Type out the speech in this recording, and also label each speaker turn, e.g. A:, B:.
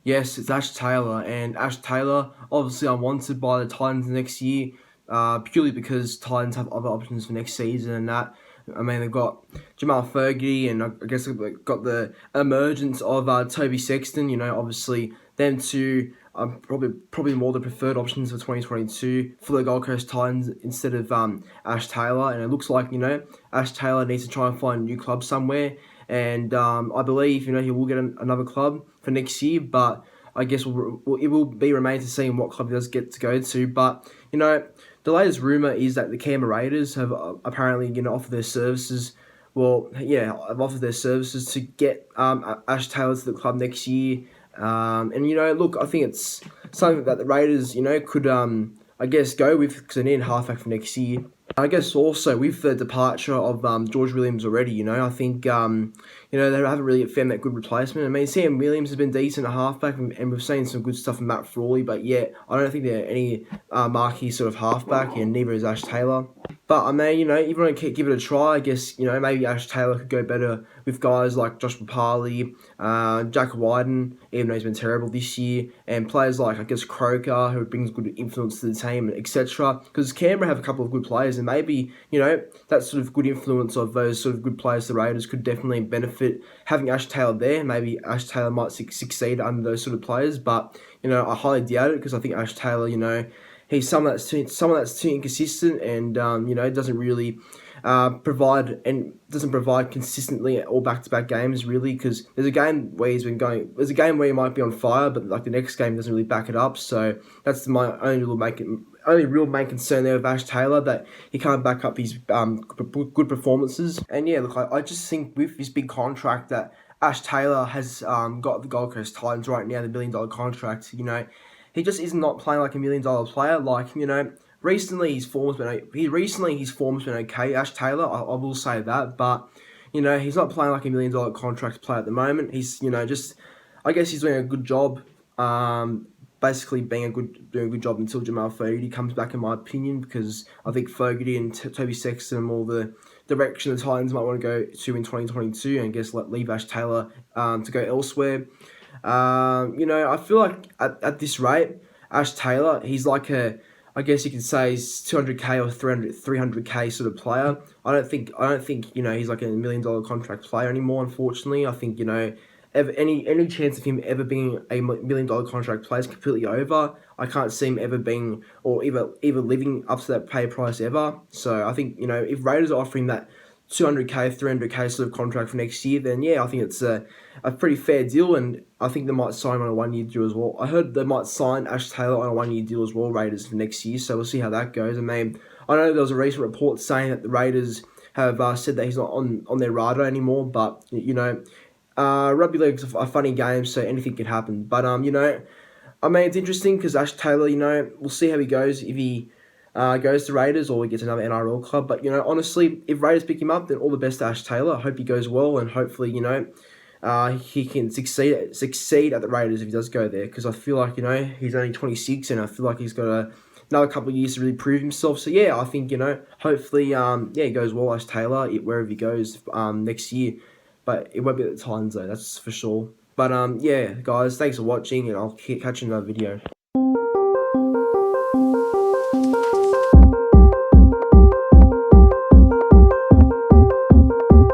A: Yes, it's Ash Taylor, and Ash Taylor obviously unwanted by the Titans next year, purely because Titans have other options for next season and that. I mean, they've got Jamal Fergie, and I guess they've got the emergence of Toby Sexton. Obviously them two are probably more the preferred options for 2022 for the Gold Coast Titans instead of Ash Taylor. And it looks like Ash Taylor needs to try and find a new club somewhere. And I believe he will get another club for next year, but I guess it will be remain to see what club he does get to go to. But the latest rumor is that the Canberra Raiders have apparently offered their services. Well, yeah, I've offered their services to get Ash Taylor to the club next year. And look, I think it's something that the Raiders could I guess go with, because they need a halfback for next year. I guess also with the departure of George Williams already, I think they haven't really found that good replacement. I mean, Sam Williams has been decent at halfback, and we've seen some good stuff from Matt Frawley, but yet I don't think they're any marquee sort of halfback, and neither is Ash Taylor. But I mean, if you want to give it a try, I guess maybe Ash Taylor could go better with guys like Josh Papali, Jack Wyden, even though he's been terrible this year, and players like Croker, who brings good influence to the team, etc. Because Canberra have a couple of good players, and maybe that sort of good influence of those sort of good players, the Raiders could definitely benefit having Ash Taylor there. Maybe Ash Taylor might succeed under those sort of players, but I highly doubt it, because I think Ash Taylor, he's someone that's too inconsistent, and doesn't really provide consistently all back-to-back games, really, because there's a game where he might be on fire, but like the next game doesn't really back it up. So that's my only real main concern there with Ash Taylor, that he can't back up his good performances. And yeah, look, I just think with this big contract that Ash Taylor has got the Gold Coast Titans right now, the $1 million contract, he just is not playing like a $1 million player. Like, recently his form's been okay, Ash Taylor, I will say that, but he's not playing like a $1 million contract player at the moment. He's I guess he's doing a good job, basically doing a good job until Jamal Fogarty comes back, in my opinion, because I think Fogarty and Toby Sexton are more the direction the Titans might want to go to in 2022, and I guess leave Ash Taylor to go elsewhere. I feel like at this rate, Ash Taylor, he's like I guess you could say he's 200k or 300k sort of player. I don't think he's like a $1 million contract player anymore, unfortunately. I think any chance of him ever being a $1 million contract player is completely over. I can't see him ever being, or either living up to that pay price ever. So I think if Raiders are offering that 200k, 300k sort of contract for next year, then yeah, I think it's a pretty fair deal, and I think they might sign him on a 1-year deal as well. I heard they might sign Ash Taylor on a 1-year deal as well, Raiders, for next year, so we'll see how that goes. I mean, I know there was a recent report saying that the Raiders have said that he's not on their radar anymore, but rugby league's a funny game, so anything can happen. But I mean, it's interesting because Ash Taylor, we'll see how he goes, if he goes to Raiders or he gets another NRL club. But honestly, if Raiders pick him up, then all the best to Ash Taylor. I hope he goes well, and hopefully he can succeed at the Raiders if he does go there, because I feel like he's only 26, and I feel like he's got another couple of years to really prove himself. So yeah, I think hopefully he goes well, Ash Taylor, wherever he goes next year. But it won't be at the Titans though, that's for sure. But yeah, guys, thanks for watching, and I'll catch you in another video.